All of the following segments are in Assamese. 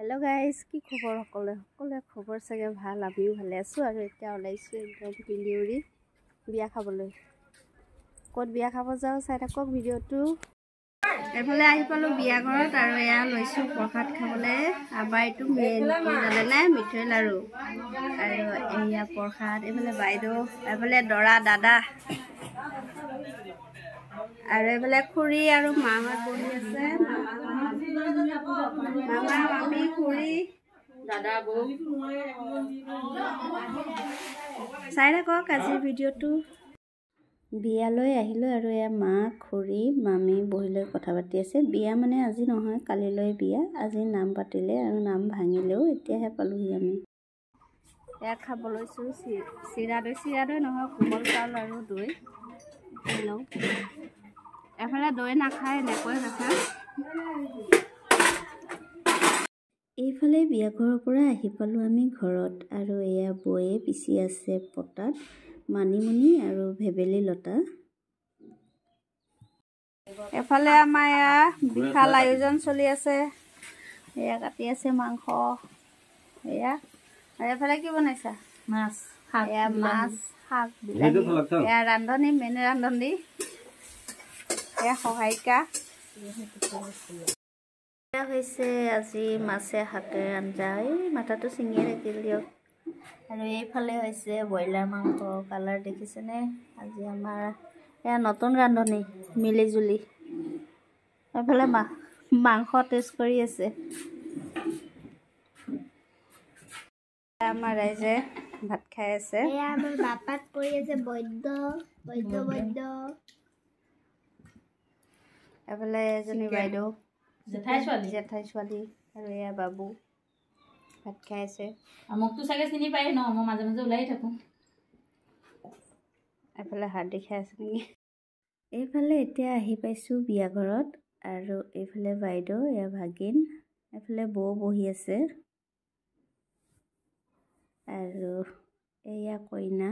हेलो गाइस की खबर সকলে খবৰ চাগে ভাল আমিও ভালে আছো আৰু এতিয়া ওলাইছো একদম পিন্ডিউৰি বিয়া খাবলৈ ক'ত বিয়া খাব যাও চাই থাকক ভিডিওটো এফালে আহি পালো বিয়া ঘৰত আৰু এয়া লৈছো প্ৰসাদ খাবলৈ আবাইটো মেইন কি জানেনে মিঠৈ লাৰু আৰু এয়া প্ৰসাদ এফালে বাইদেউ এফালে দৰা দাদা আৰু এফালে খুৰী আৰু মামা বহি আছে মামা মামি খুৰী দাদা বৌ চাই থাকক আজিৰ ভিডিওটো বিয়ালৈ আহিলো আৰু এয়া মা খুৰী মামি বহিলৈ কথা পাতি আছে বিয়া মানে আজি নহয় কালিলৈ বিয়া আজি নাম পাতিলে আৰু নাম ভাঙিলেও এতিয়াহে পালোহি আমি এয়া খাব লৈছো চিৰা দৈ নহয় কোমল চাউল আৰু দৈ হেল্ল' এফালে দৈ নাখায় এনেকৈ নাখায় এইফালে বিয়া ঘৰৰ পৰা আহি পালো আমি ঘৰত আৰু এয়া বয়ে পিছি আছে পটাত মানিমুনি আৰু ভেবেলি লতা এফালে আমাৰ এয়া বিশাল আয়োজন চলি আছে এয়া কাটি আছে মাংস এয়া আৰু এফালে কি বনাইছা মাছ শাক এয়া মাছ শাক বিলাহী এয়া ৰান্ধনি মেইন ৰান্ধনি এয়া সহায়িকা হৈছে আজি মাছে শাকে আঞ্জা মাথাটো ছিঙিয়ে থাকিল দিয়ক আৰু এইফালে হৈছে ব্ৰইলাৰ মাংস কালাৰ দেখিছেনে আজি আমাৰ এয়া নতুন ৰান্ধনি মিলি জুলি এইফালে মাংস টেষ্ট কৰি আছে আমাৰ ৰাইজে ভাত খাই আছে এয়া আমাৰ বাপাক কৰি আছে বৈদ্য এফালে এজনী বাইদেউ জেঠাই ছোৱালী আৰু এয়া বাবু ভাত খাই আছে মোকতো চাগে চিনি পায় ন মই মাজে মাজে ওলাই থাকোঁ এফালে হাৰ্দি খাই আছে নেকি এইফালে এতিয়া আহি পাইছোঁ বিয়া ঘৰত আৰু এইফালে বাইদেউ এয়া ভাগিন এফালে বৌ বহি আছে আৰু এয়া কইনা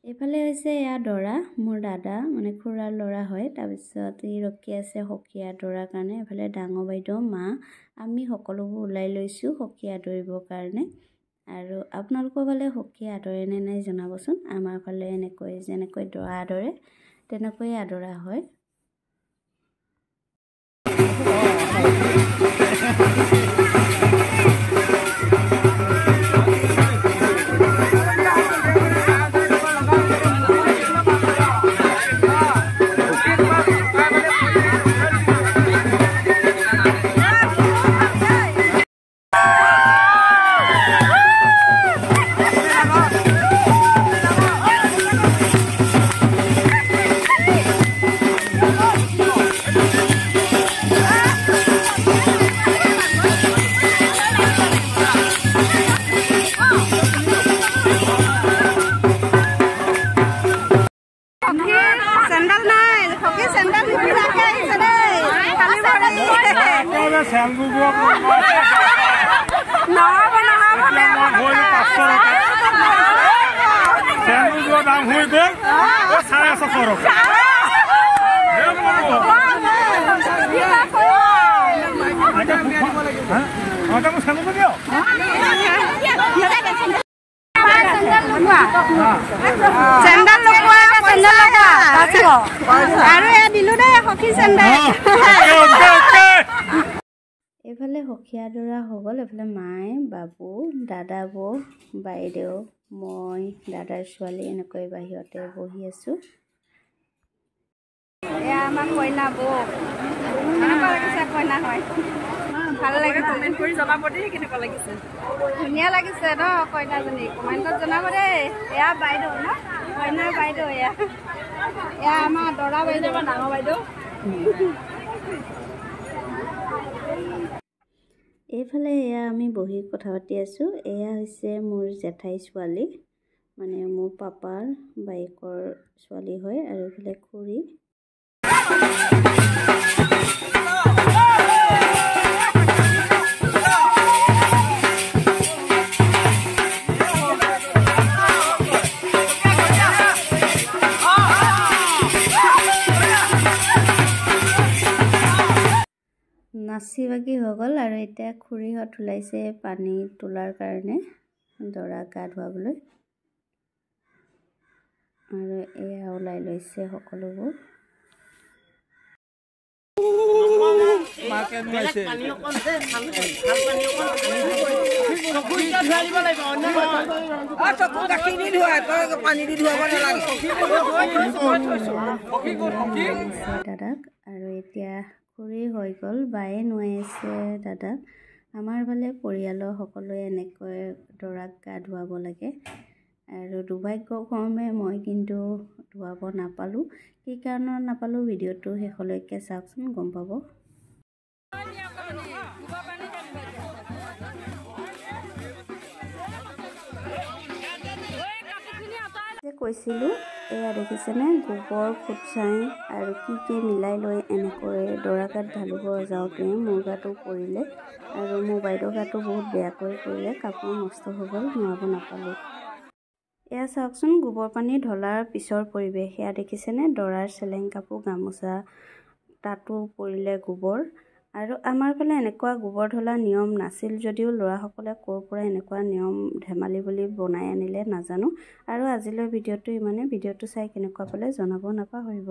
এইফালে হৈছে এয়া দৰা মোৰ দাদা মানে খুৰাৰ ল'ৰা হয় তাৰপিছত ই ৰখি আছে সখীয়া দৰাৰ কাৰণে এফালে ডাঙৰ বাইদেউ মা আমি সকলোবোৰ ওলাই লৈছোঁ সখীয়া দৰিবৰ কাৰণে আৰু আপোনালোকৰ ফালে সখীয়া আদৰে নে নাই জনাবচোন আমাৰ ফালে এনেকৈ যেনেকৈ দৰা আদৰে তেনেকৈ আদৰা হয় এইফালে সখীয়া দৰা হৈ গ'ল এইফালে মায়ে বাবু দাদা বৌ বাইদেউ মই দাদাৰ ছোৱালী এনেকৈ বাহিৰতে বহি আছোঁ এয়া আমাৰ কইনা বৌ কেনেকুৱা লাগিছে কইনা হয় ভাল লাগিছে কমেণ্ট কৰি জনাব দেই কেনেকুৱা লাগিছে ধুনীয়া লাগিছে ন কইনাজনী কমেণ্টত জনাব দেই এয়া বাইদেউ ন কইনাৰ বাইদেউ এয়া আমাৰ দৰা বাইদেউ বা ডাঙৰ বাইদেউ এইফালে এয়া আমি বহি কথা পাতি আছোঁ এয়া হৈছে মোৰ জেঠাই ছোৱালী মানে মোৰ পাপাৰ বাইকৰ ছোৱালী হয় আৰু এইফালে খুৰী নাচি বাগি হৈ গ'ল আৰু এতিয়া খুৰীহঁত ওলাইছে পানী তোলাৰ কাৰণে দৰা গা ধুৱাবলৈ আৰু এয়া ওলাই লৈছে সকলোবোৰ দাদাক আৰু এতিয়া খুৰী হৈ গ'ল বায়ে নোৱাৰিছে দাদাক আমাৰ ফালে পৰিয়ালৰ সকলোৱে এনেকৈ দৰাক গা ধুৱাব লাগে আৰু দুৰ্ভাগ্যক্ৰমে মই কিন্তু ধুৱাব নাপালোঁ কি কাৰণত নাপালোঁ ভিডিঅ'টো শেষলৈকে চাওকচোন গম পাব কৈছিলোঁ এয়া দেখিছেনে গোবৰ ফুটছাই আৰু কি মিলাই লৈ এনেকৈ দৰা গাত ঢালিব যাওঁতে মোৰ গাটো পৰিলে আৰু মোৰ বাইদেউৰ গাটো বহুত বেয়াকৈ পৰিলে কাপোৰ নষ্ট হৈ গ'ল নোৱাব নাপালোঁ এয়া চাওকচোন গোবৰ পানী ঢলাৰ পিছৰ পৰিৱেশ এয়া দেখিছেনে দৰাৰ চেলেং কাপোৰ গামোচা তাতো পৰিলে গোবৰ আৰু আমাৰ ফালে এনেকুৱা গোবৰ ঢলা নিয়ম নাছিল যদিও ল'ৰাসকলে ক'ৰ পৰা এনেকুৱা নিয়ম ধেমালি বুলি বনাই আনিলে নাজানো আৰু আজিলৈ ভিডিঅ'টো ইমানে ভিডিঅ'টো চাই কেনেকুৱা পালে জনাব নাপাহৰিব